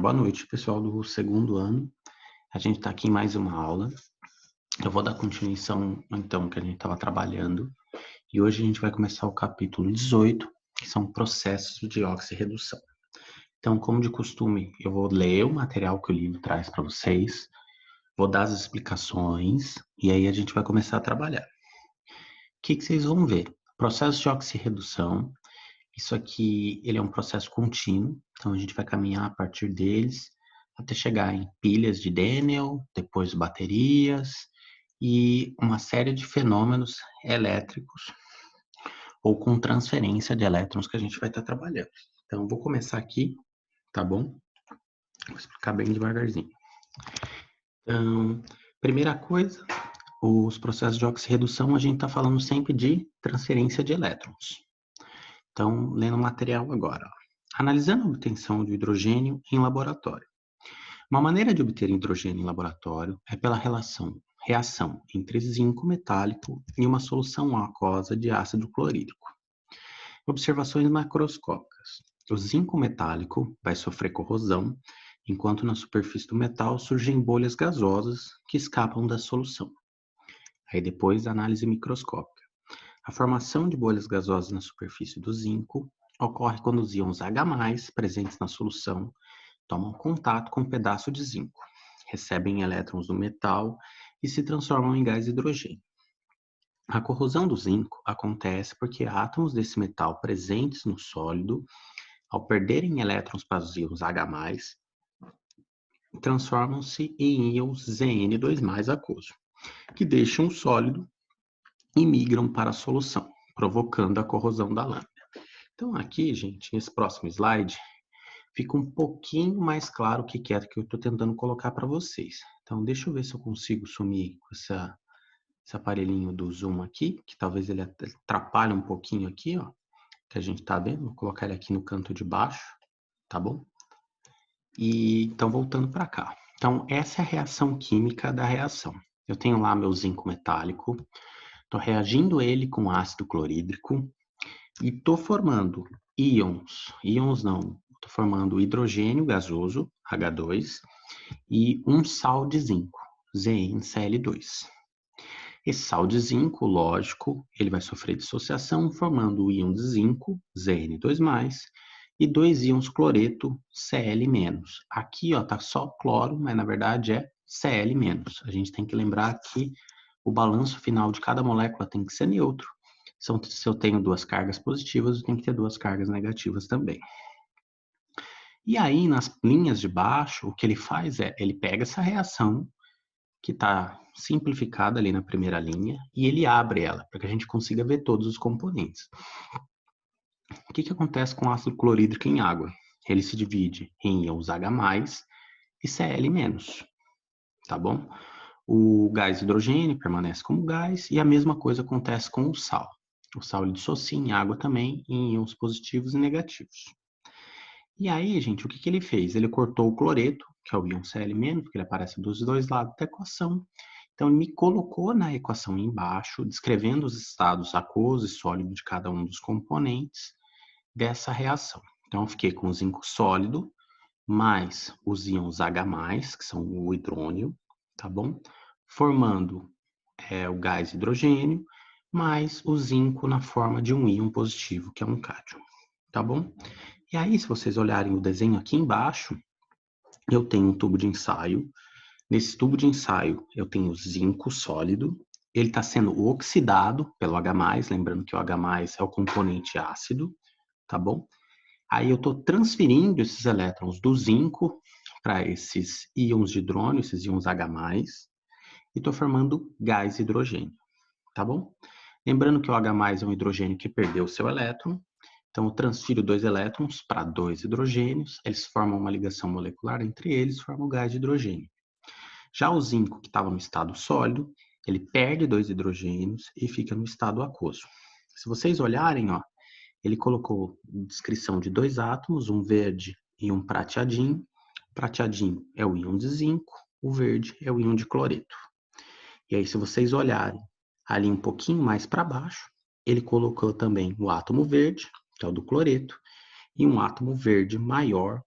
Boa noite, pessoal do segundo ano. A gente está aqui em mais uma aula. Eu vou dar continuação, então, que a gente estava trabalhando. E hoje a gente vai começar o capítulo 18, que são processos de oxirredução. Então, como de costume, eu vou ler o material que o livro traz para vocês, vou dar as explicações, e aí a gente vai começar a trabalhar. O que vocês vão ver? Processo de oxirredução. Isso aqui, ele é um processo contínuo, então a gente vai caminhar a partir deles até chegar em pilhas de Daniell, depois baterias e uma série de fenômenos elétricos ou com transferência de elétrons que a gente vai estar trabalhando. Então, vou começar aqui, tá bom? Vou explicar bem devagarzinho. Então, primeira coisa, os processos de oxirredução, a gente está falando sempre de transferência de elétrons. Então, lendo o material agora. Analisando a obtenção de hidrogênio em laboratório. Uma maneira de obter hidrogênio em laboratório é pela reação entre zinco metálico e uma solução aquosa de ácido clorídrico. Observações macroscópicas. O zinco metálico vai sofrer corrosão, enquanto na superfície do metal surgem bolhas gasosas que escapam da solução. Aí depois, a análise microscópica. A formação de bolhas gasosas na superfície do zinco ocorre quando os íons H+, presentes na solução, tomam contato com um pedaço de zinco, recebem elétrons do metal e se transformam em gás hidrogênio. A corrosão do zinco acontece porque átomos desse metal presentes no sólido, ao perderem elétrons para os íons H+, transformam-se em íons Zn2+ aquoso, que deixam o sólido e migram para a solução, provocando a corrosão da lâmina. Então aqui, gente, nesse próximo slide, fica um pouquinho mais claro o que é que eu estou tentando colocar para vocês. Então, deixa eu ver se eu consigo sumir com esse aparelhinho do zoom aqui, que talvez ele atrapalhe um pouquinho aqui, ó, que a gente está vendo. Vou colocar ele aqui no canto de baixo, tá bom? E então, voltando para cá. Então, essa é a reação química da reação. Eu tenho lá meu zinco metálico, estou reagindo ele com ácido clorídrico e estou formando íons não, estou formando hidrogênio gasoso, H2, e um sal de zinco, ZnCl2. Esse sal de zinco, lógico, ele vai sofrer dissociação, formando o íon de zinco, Zn2+, e dois íons cloreto, Cl-. Aqui, ó, tá só cloro, mas na verdade é Cl-. A gente tem que lembrar que o balanço final de cada molécula tem que ser neutro. Se eu tenho duas cargas positivas, eu tenho que ter duas cargas negativas também. E aí, nas linhas de baixo, o que ele faz é, ele pega essa reação, que está simplificada ali na primeira linha, e ele abre ela, para que a gente consiga ver todos os componentes. O que acontece com o ácido clorídrico em água? Ele se divide em íons H+, e Cl-, tá bom? O gás hidrogênio permanece como gás, e a mesma coisa acontece com o sal. O sal ele dissocia em água também em íons positivos e negativos. E aí, gente, o que ele fez? Ele cortou o cloreto, que é o íon Cl-, porque ele aparece dos dois lados da equação. Então, ele me colocou na equação embaixo, descrevendo os estados aquoso e sólido de cada um dos componentes dessa reação. Então, eu fiquei com o zinco sólido, mais os íons H+, que são o hidrônio, tá bom? Formando o gás hidrogênio, mais o zinco na forma de um íon positivo, que é um cátion, tá bom? E aí, se vocês olharem o desenho aqui embaixo, eu tenho um tubo de ensaio. Nesse tubo de ensaio, eu tenho zinco sólido. Ele está sendo oxidado pelo H+, lembrando que o H+, é o componente ácido, tá bom? Aí eu estou transferindo esses elétrons do zinco para esses íons de hidrônio, esses íons H+, e estou formando gás hidrogênio, tá bom? Lembrando que o H+ é um hidrogênio que perdeu o seu elétron, então eu transfiro dois elétrons para dois hidrogênios, eles formam uma ligação molecular entre eles, formam o gás de hidrogênio. Já o zinco, que estava no estado sólido, ele perde dois hidrogênios e fica no estado aquoso. Se vocês olharem, ó, ele colocou descrição de dois átomos, um verde e um prateadinho. O prateadinho é o íon de zinco, o verde é o íon de cloreto. E aí, se vocês olharem ali um pouquinho mais para baixo, ele colocou também o átomo verde, que é o do cloreto, e um átomo verde maior,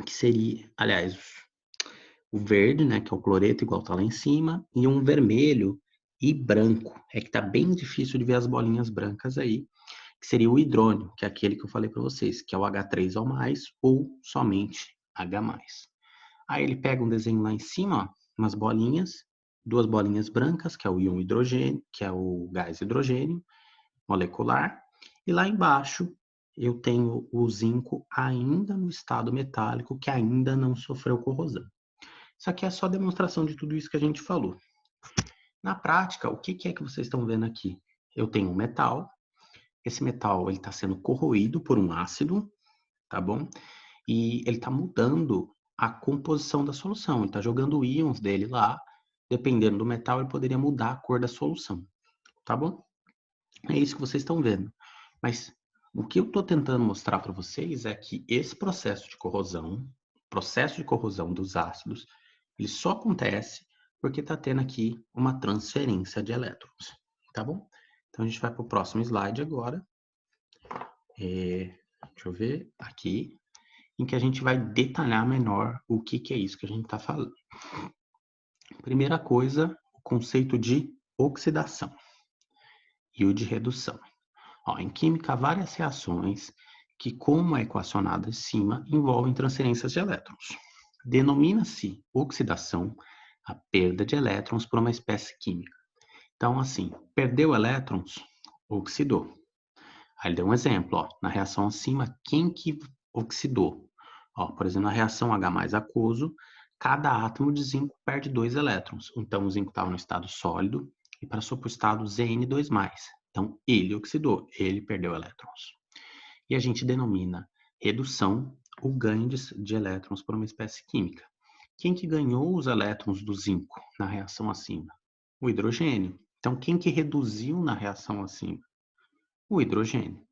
que seria, aliás, o verde, né, que é o cloreto, igual tá lá em cima, e um vermelho e branco. É que tá bem difícil de ver as bolinhas brancas aí, que seria o hidrônio, que é aquele que eu falei para vocês, que é o H3O+, ou somente H+. Aí ele pega um desenho lá em cima, ó, umas bolinhas, duas bolinhas brancas, que é o íon hidrogênio, que é o gás hidrogênio molecular, e lá embaixo eu tenho o zinco ainda no estado metálico, que ainda não sofreu corrosão. Isso aqui é só demonstração de tudo isso que a gente falou. Na prática, o que é que vocês estão vendo aqui? Eu tenho um metal, esse metal ele está sendo corroído por um ácido, tá bom? E ele está mudando a composição da solução, ele está jogando íons dele lá, dependendo do metal, ele poderia mudar a cor da solução, tá bom? É isso que vocês estão vendo. Mas o que eu estou tentando mostrar para vocês é que esse processo de corrosão dos ácidos, ele só acontece porque está tendo aqui uma transferência de elétrons, tá bom? Então a gente vai para o próximo slide agora. Deixa eu ver aqui, em que a gente vai detalhar menor o que é isso que a gente está falando. Primeira coisa, o conceito de oxidação e o de redução. Ó, em química, há várias reações que, como é equacionado acima, envolvem transferências de elétrons. Denomina-se oxidação a perda de elétrons por uma espécie química. Então, assim, perdeu elétrons, oxidou. Aí ele deu um exemplo, ó, na reação acima, quem que oxidou? Ó, por exemplo, na reação H+ aquoso, cada átomo de zinco perde 2 elétrons. Então, o zinco estava no estado sólido e passou para o estado Zn2+. Então, ele oxidou, ele perdeu elétrons. E a gente denomina redução o ganho de elétrons por uma espécie química. Quem que ganhou os elétrons do zinco na reação acima? O hidrogênio. Então, quem que reduziu na reação acima? O hidrogênio.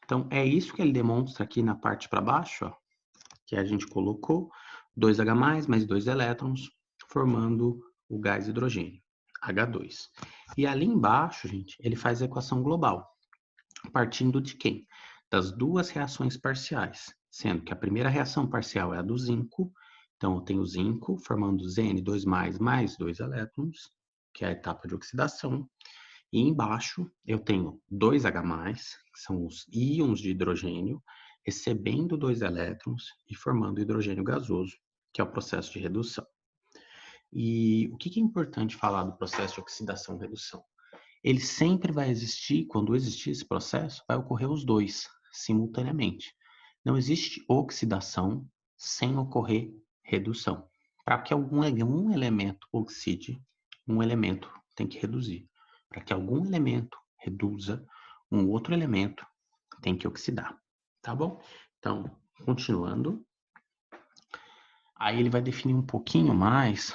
Então, é isso que ele demonstra aqui na parte para baixo, ó, que a gente colocou 2H+, mais 2 elétrons, formando o gás hidrogênio, H2. E ali embaixo, gente, ele faz a equação global, partindo de quem? Das duas reações parciais, sendo que a primeira reação parcial é a do zinco, então eu tenho zinco formando Zn2+, mais 2 elétrons, que é a etapa de oxidação, e embaixo eu tenho 2H+, que são os íons de hidrogênio, recebendo 2 elétrons e formando hidrogênio gasoso, que é o processo de redução. E o que é importante falar do processo de oxidação-redução? Ele sempre vai existir, quando existir esse processo, vai ocorrer os dois simultaneamente. Não existe oxidação sem ocorrer redução. Para que algum elemento oxide, um elemento tem que reduzir. Para que algum elemento reduza, um outro elemento tem que oxidar. Tá bom? Então, continuando. Aí ele vai definir um pouquinho mais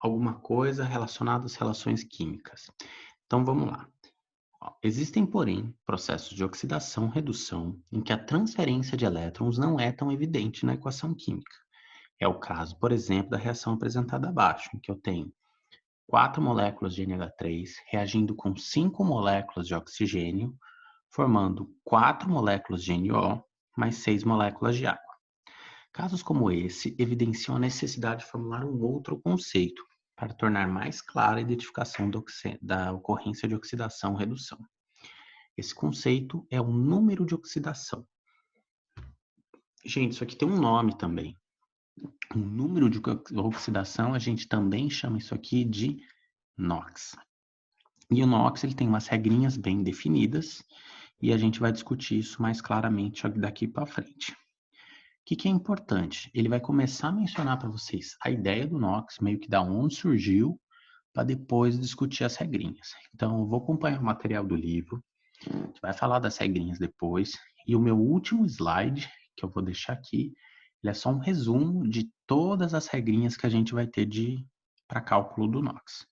alguma coisa relacionada às relações químicas. Então, vamos lá. Existem, porém, processos de oxidação-redução em que a transferência de elétrons não é tão evidente na equação química. É o caso, por exemplo, da reação apresentada abaixo, em que eu tenho 4 moléculas de NH3 reagindo com 5 moléculas de oxigênio, formando 4 moléculas de NO mais 6 moléculas de água. Casos como esse evidenciam a necessidade de formular um outro conceito para tornar mais clara a identificação da ocorrência de oxidação-redução. Esse conceito é o número de oxidação. Gente, isso aqui tem um nome também. O número de oxidação, a gente também chama isso aqui de NOx. E o NOx ele tem umas regrinhas bem definidas e a gente vai discutir isso mais claramente daqui para frente. O que é importante? Ele vai começar a mencionar para vocês a ideia do NOx, meio que da onde surgiu, para depois discutir as regrinhas. Então, eu vou acompanhar o material do livro, a gente vai falar das regrinhas depois, e o meu último slide, que eu vou deixar aqui, ele é só um resumo de todas as regrinhas que a gente vai ter para cálculo do NOx.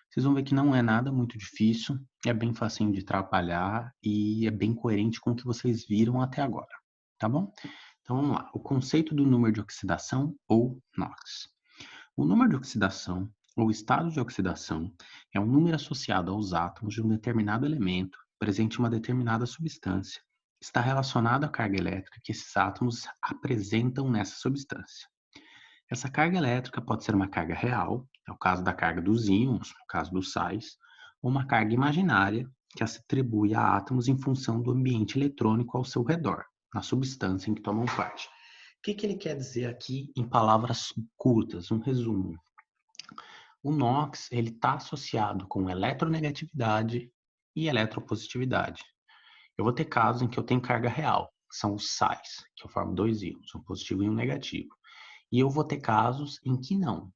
Vocês vão ver que não é nada muito difícil, é bem facinho de trabalhar e é bem coerente com o que vocês viram até agora, tá bom? Então vamos lá, o conceito do número de oxidação ou NOx. O número de oxidação ou estado de oxidação é um número associado aos átomos de um determinado elemento presente em uma determinada substância está relacionado à carga elétrica que esses átomos apresentam nessa substância. Essa carga elétrica pode ser uma carga real, é o caso da carga dos íons, no caso dos sais, ou uma carga imaginária, que se atribui a átomos em função do ambiente eletrônico ao seu redor, na substância em que tomam parte. O que ele quer dizer aqui em palavras curtas, um resumo? O NOx está associado com eletronegatividade e eletropositividade. Eu vou ter casos em que eu tenho carga real, que são os sais, que eu formo dois íons, um positivo e um negativo. E eu vou ter casos em que não.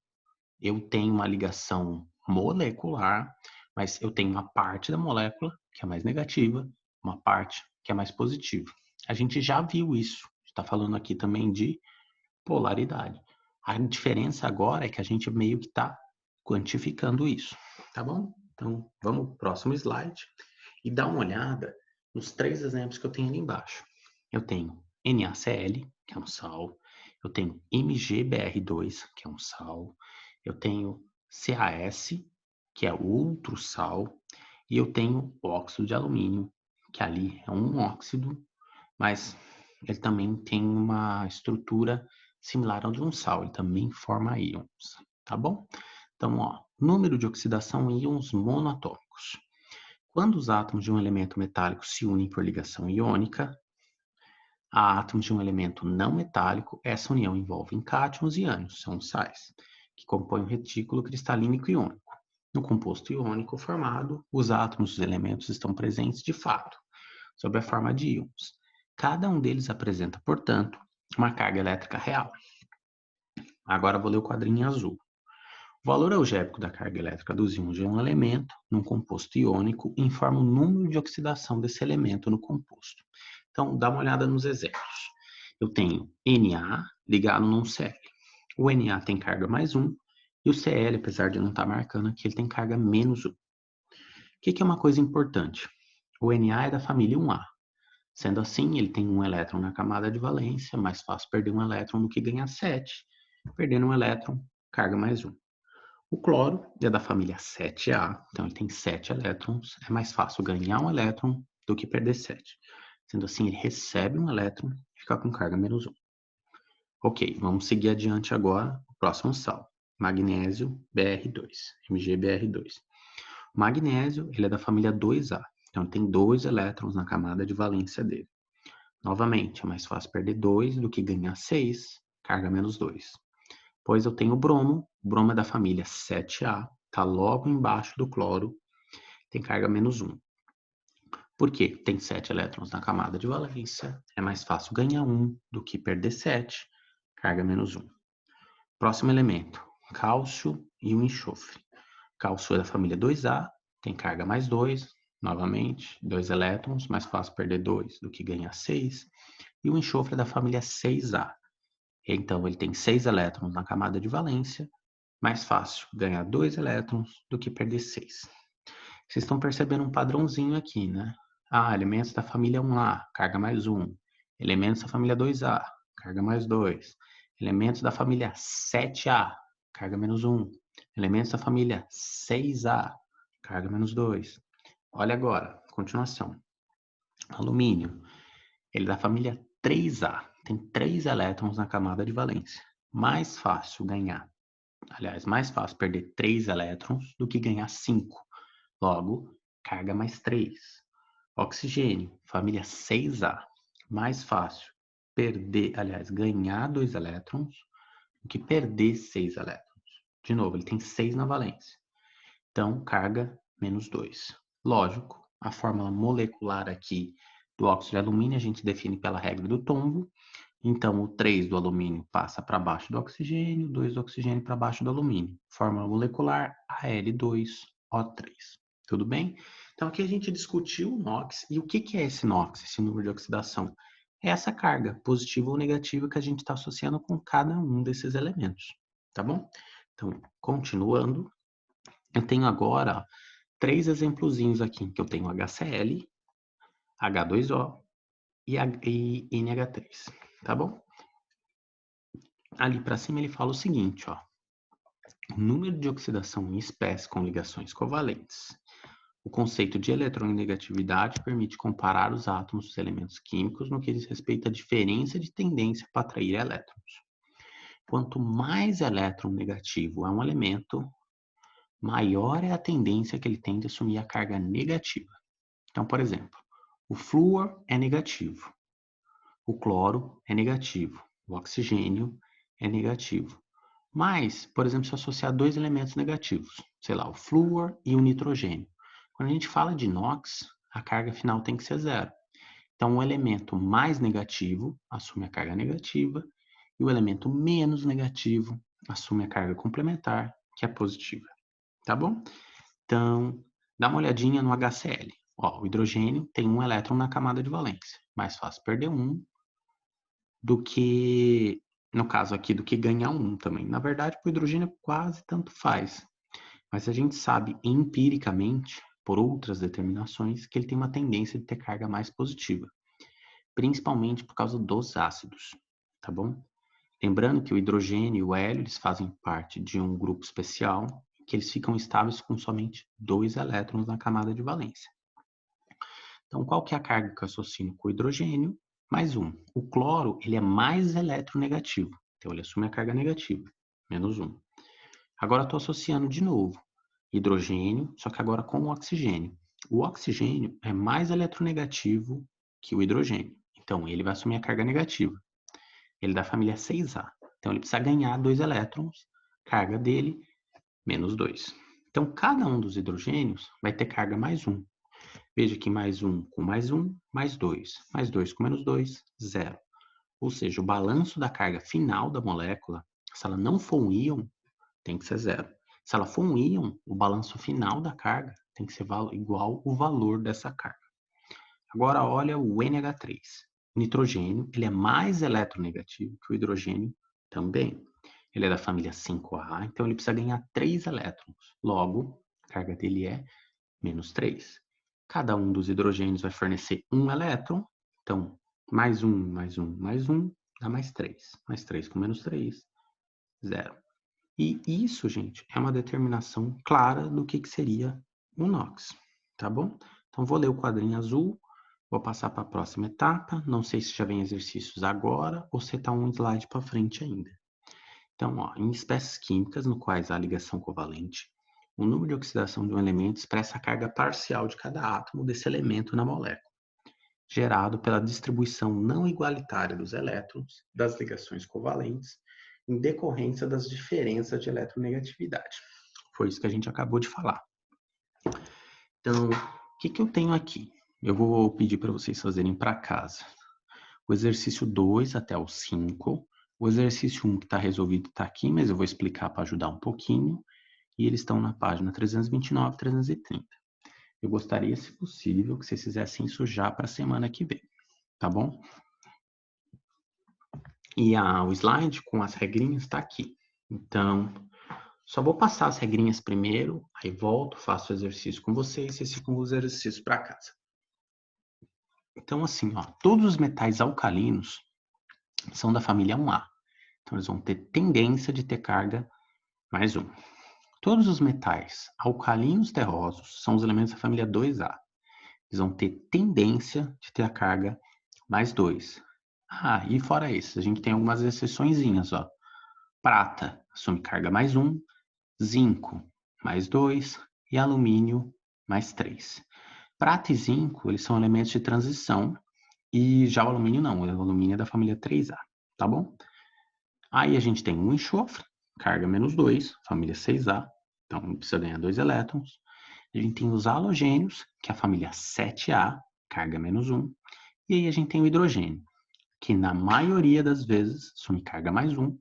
Eu tenho uma ligação molecular, mas eu tenho uma parte da molécula que é mais negativa, uma parte que é mais positiva. A gente já viu isso. Está falando aqui também de polaridade. A diferença agora é que a gente meio que está quantificando isso, tá bom? Então, vamos pro próximo slide e dar uma olhada nos três exemplos que eu tenho ali embaixo. Eu tenho NaCl, que é um sal. Eu tenho MgBr2, que é um sal. Eu tenho CaS, que é outro sal. E eu tenho óxido de alumínio, que ali é um óxido, mas ele também tem uma estrutura similar ao de um sal. Ele também forma íons, tá bom? Então, ó, número de oxidação em íons monoatômicos. Quando os átomos de um elemento metálico se unem por ligação iônica a átomos de um elemento não metálico, essa união envolve cátions e ânions, são sais, que compõem o retículo cristalínico iônico. No composto iônico formado, os átomos dos elementos estão presentes de fato, sob a forma de íons. Cada um deles apresenta, portanto, uma carga elétrica real. Agora vou ler o quadrinho em azul. O valor algébrico da carga elétrica dos íons de um elemento, num composto iônico, informa o número de oxidação desse elemento no composto. Então, dá uma olhada nos exemplos. Eu tenho Na ligado num Cl. O Na tem carga mais 1, e o Cl, apesar de não estar marcando aqui, ele tem carga menos 1. O que é uma coisa importante? O Na é da família 1A. Sendo assim, ele tem um elétron na camada de valência, mais fácil perder um elétron do que ganhar 7. Perdendo um elétron, carga mais 1. O cloro é da família 7A, então ele tem 7 elétrons. É mais fácil ganhar um elétron do que perder 7. Sendo assim, ele recebe um elétron e fica com carga menos 1. Ok, vamos seguir adiante agora. O próximo sal, magnésio Br2, MgBr2. O magnésio ele é da família 2A, então ele tem 2 elétrons na camada de valência dele. Novamente, é mais fácil perder 2 do que ganhar 6, carga menos 2. Pois eu tenho o bromo é da família 7A, está logo embaixo do cloro, tem carga menos 1. Por quê? Tem 7 elétrons na camada de valência, é mais fácil ganhar 1 do que perder 7, carga menos 1. Próximo elemento, cálcio e o enxofre. Cálcio é da família 2A, tem carga mais 2, novamente, 2 elétrons, mais fácil perder 2 do que ganhar 6. E o enxofre é da família 6A. Então, ele tem 6 elétrons na camada de valência, mais fácil ganhar 2 elétrons do que perder 6. Vocês estão percebendo um padrãozinho aqui, né? Elementos da família 1A, carga mais 1. Elementos da família 2A, carga mais 2. Elementos da família 7A, carga menos 1. Elementos da família 6A, carga menos 2. Olha agora, continuação. Alumínio, ele é da família 3A, tem 3 elétrons na camada de valência. Mais fácil ganhar, mais fácil perder 3 elétrons do que ganhar 5. Logo, carga mais 3. Oxigênio, família 6A, mais fácil ganhar 2 elétrons do que perder 6 elétrons. De novo, ele tem 6 na valência. Então, carga menos 2. Lógico, a fórmula molecular aqui do óxido de alumínio a gente define pela regra do tombo. Então, o 3 do alumínio passa para baixo do oxigênio, 2 do oxigênio para baixo do alumínio. Fórmula molecular Al2O3. Tudo bem? Então, aqui a gente discutiu o NOx. E o que é esse NOx, esse número de oxidação? É essa carga, positiva ou negativa, que a gente está associando com cada um desses elementos. Tá bom? Então, continuando, eu tenho agora 3 exemplozinhos aqui, que eu tenho HCl, H2O e NH3, tá bom? Ali para cima ele fala o seguinte, ó. O número de oxidação em espécie com ligações covalentes. O conceito de eletronegatividade permite comparar os átomos dos elementos químicos no que diz respeito à diferença de tendência para atrair elétrons. Quanto mais elétron negativo é um elemento, maior é a tendência que ele tem de assumir a carga negativa. Então, por exemplo, o flúor é negativo, o cloro é negativo, o oxigênio é negativo. Mas, por exemplo, se eu associar dois elementos negativos, sei lá, o flúor e o nitrogênio. Quando a gente fala de NOx, a carga final tem que ser zero. Então, o elemento mais negativo assume a carga negativa e o elemento menos negativo assume a carga complementar, que é positiva. Tá bom? Então, dá uma olhadinha no HCl. Ó, o hidrogênio tem um elétron na camada de valência. Mais fácil perder um do que, no caso aqui, do que ganhar um também. Na verdade, para o hidrogênio quase tanto faz. Mas a gente sabe empiricamente, por outras determinações, que ele tem uma tendência de ter carga mais positiva. Principalmente por causa dos ácidos, tá bom? Lembrando que o hidrogênio e o hélio, eles fazem parte de um grupo especial, que eles ficam estáveis com somente 2 elétrons na camada de valência. Então, qual que é a carga que eu associo com o hidrogênio? Mais um. O cloro, ele é mais eletronegativo, então ele assume a carga negativa, menos um. Agora eu estou associando de novo hidrogênio, só que agora com o oxigênio. O oxigênio é mais eletronegativo que o hidrogênio, então ele vai assumir a carga negativa. Ele é da família 6A, então ele precisa ganhar 2 elétrons, carga dele, menos 2. Então, cada um dos hidrogênios vai ter carga mais 1. Veja que mais 1 com mais 1, mais 2. Mais 2 com menos 2, 0. Ou seja, o balanço da carga final da molécula, se ela não for um íon, tem que ser 0. Se ela for um íon, o balanço final da carga tem que ser igual o valor dessa carga. Agora, olha o NH3. O nitrogênio, ele é mais eletronegativo que o hidrogênio também. Ele é da família 5A, então ele precisa ganhar 3 elétrons. Logo, a carga dele é menos 3. Cada um dos hidrogênios vai fornecer 1 elétron. Então, mais 1, mais 1, mais 1, dá mais 3. Mais 3 com menos 3, 0. E isso, gente, é uma determinação clara do que seria o NOx, tá bom? Então, vou ler o quadrinho azul, vou passar para a próxima etapa. Não sei se já vem exercícios agora ou se está um slide para frente ainda. Então, ó, em espécies químicas no quais há ligação covalente, o número de oxidação de um elemento expressa a carga parcial de cada átomo desse elemento na molécula, gerado pela distribuição não igualitária dos elétrons das ligações covalentes em decorrência das diferenças de eletronegatividade. Foi isso que a gente acabou de falar. Então, o que eu tenho aqui? Eu vou pedir para vocês fazerem para casa. O exercício 2 até o 5. O exercício 1 que está resolvido está aqui, mas eu vou explicar para ajudar um pouquinho. E eles estão na página 329 e 330. Eu gostaria, se possível, que vocês fizessem isso já para a semana que vem, tá bom? E o slide com as regrinhas está aqui. Então, só vou passar as regrinhas primeiro, aí volto, faço o exercício com vocês e vocês ficam com os exercícios para casa. Então, assim, ó, todos os metais alcalinos são da família 1A. Então, eles vão ter tendência de ter carga mais 1. Todos os metais alcalinos terrosos são os elementos da família 2A. Eles vão ter tendência de ter a carga mais 2. E fora isso, a gente tem algumas exceçõezinhas, ó. Prata assume carga mais 1, zinco mais 2 e alumínio mais 3. Prata e zinco, eles são elementos de transição e já o alumínio não, o alumínio é da família 3A, tá bom? Aí a gente tem o enxofre, carga menos 2, família 6A, então precisa ganhar 2 elétrons. A gente tem os halogênios, que é a família 7A, carga menos 1. E aí a gente tem o hidrogênio, que na maioria das vezes assume carga mais 1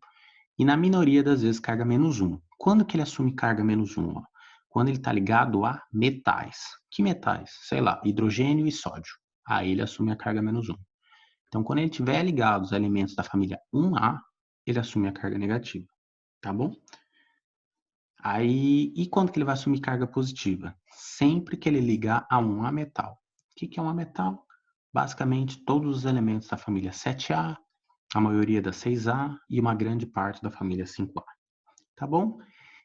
e na minoria das vezes carga menos 1. Quando que ele assume carga menos 1? Ó? Quando ele está ligado a metais. Que metais? Sei lá, hidrogênio e sódio. Aí ele assume a carga menos 1. Então, quando ele estiver ligado aos elementos da família 1A, ele assume a carga negativa, tá bom? Aí, e quando que ele vai assumir carga positiva? Sempre que ele ligar a um ametal. O que é um ametal? Basicamente, todos os elementos da família 7A, a maioria da 6A e uma grande parte da família 5A. Tá bom?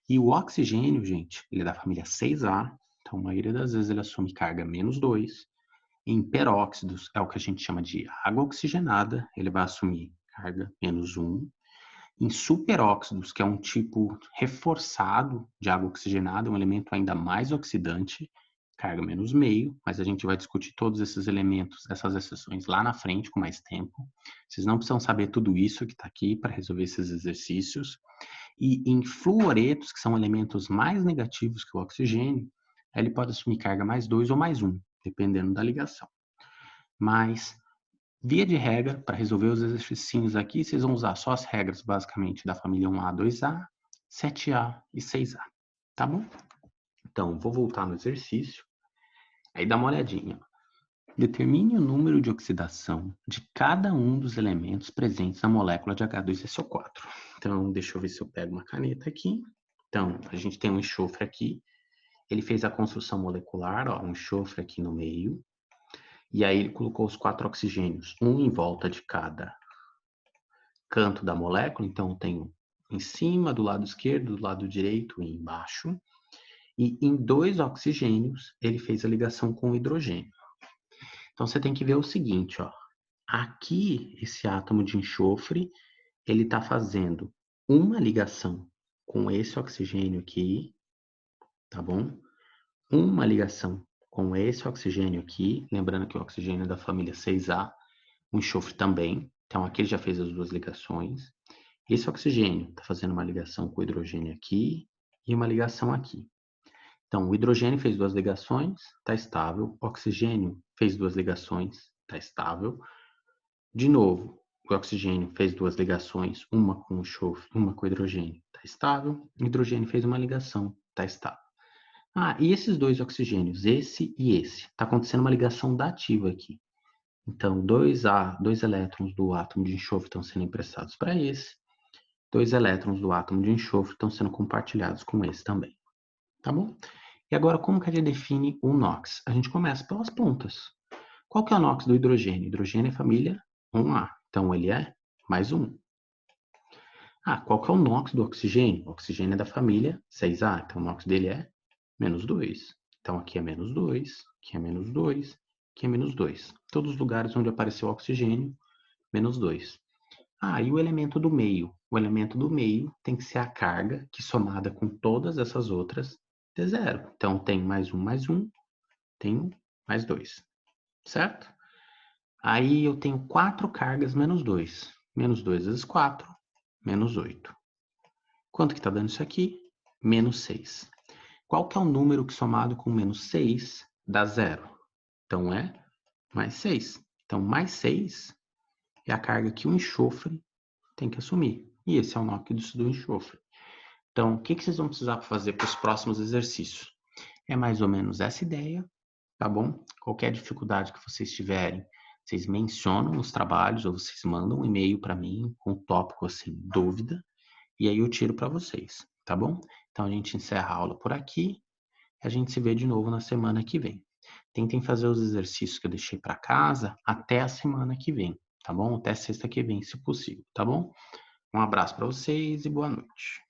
E o oxigênio, gente, ele é da família 6A, Então, a maioria das vezes ele assume carga -2. Em peróxidos, é o que a gente chama de água oxigenada, ele vai assumir carga -1. Em superóxidos, que é um tipo reforçado de água oxigenada, um elemento ainda mais oxidante, carga -0,5, mas a gente vai discutir todos esses elementos, essas exceções lá na frente com mais tempo. Vocês não precisam saber tudo isso que está aqui para resolver esses exercícios. E em fluoretos, que são elementos mais negativos que o oxigênio, ele pode assumir carga +2 ou +1, dependendo da ligação. Mas, via de regra, para resolver os exercícios aqui, vocês vão usar só as regras, basicamente, da família 1A, 2A, 7A e 6A, tá bom? Então, vou voltar no exercício. Aí dá uma olhadinha. Determine o número de oxidação de cada um dos elementos presentes na molécula de H2SO4. Então, deixa eu ver se eu pego uma caneta aqui. Então, a gente tem um enxofre aqui. Ele fez a construção molecular, ó, um enxofre aqui no meio. E aí ele colocou os 4 oxigênios, um em volta de cada canto da molécula. Então, eu tenho em cima, do lado esquerdo, do lado direito e embaixo. E em 2 oxigênios, ele fez a ligação com o hidrogênio. Então, você tem que ver o seguinte, ó. Aqui, esse átomo de enxofre, ele está fazendo uma ligação com esse oxigênio aqui, tá bom? Uma ligação com esse oxigênio aqui, lembrando que o oxigênio é da família 6A, o enxofre também, então aqui ele já fez as 2 ligações. Esse oxigênio está fazendo uma ligação com o hidrogênio aqui e uma ligação aqui. Então, o hidrogênio fez 2 ligações, está estável. O oxigênio fez 2 ligações, está estável. De novo, o oxigênio fez 2 ligações, uma com o enxofre, uma com o hidrogênio, está estável. O hidrogênio fez uma ligação, está estável. Ah, e esses 2 oxigênios, esse e esse, está acontecendo uma ligação dativa aqui. Então, 2 elétrons do átomo de enxofre estão sendo emprestados para esse. 2 elétrons do átomo de enxofre estão sendo compartilhados com esse também. Tá bom? E agora, como que a gente define o NOx? A gente começa pelas pontas. Qual que é o NOx do hidrogênio? Hidrogênio é família 1A. Então, ele é +1. Ah, qual que é o NOx do oxigênio? O oxigênio é da família 6A. Então, o NOx dele é -2. Então, aqui é -2, aqui é -2, aqui é -2. Todos os lugares onde apareceu o oxigênio, -2. Ah, e o elemento do meio? O elemento do meio tem que ser a carga que somada com todas essas outras dê 0. Então, tem +1, tenho +2, certo? Aí eu tenho 4 cargas -2. -2 vezes 4, -8. Quanto que está dando isso aqui? -6. Qual que é o número que somado com -6 dá 0? Então, é +6. Então, +6 é a carga que o enxofre tem que assumir. E esse é o NOx do enxofre. Então, o que vocês vão precisar fazer para os próximos exercícios? É mais ou menos essa ideia, tá bom? Qualquer dificuldade que vocês tiverem, vocês mencionam nos trabalhos ou vocês mandam um e-mail para mim com o tópico assim, dúvida, e aí eu tiro para vocês, tá bom? Então, a gente encerra a aula por aqui e a gente se vê de novo na semana que vem. Tentem fazer os exercícios que eu deixei para casa até a semana que vem, tá bom? Até sexta que vem, se possível, tá bom? Um abraço para vocês e boa noite.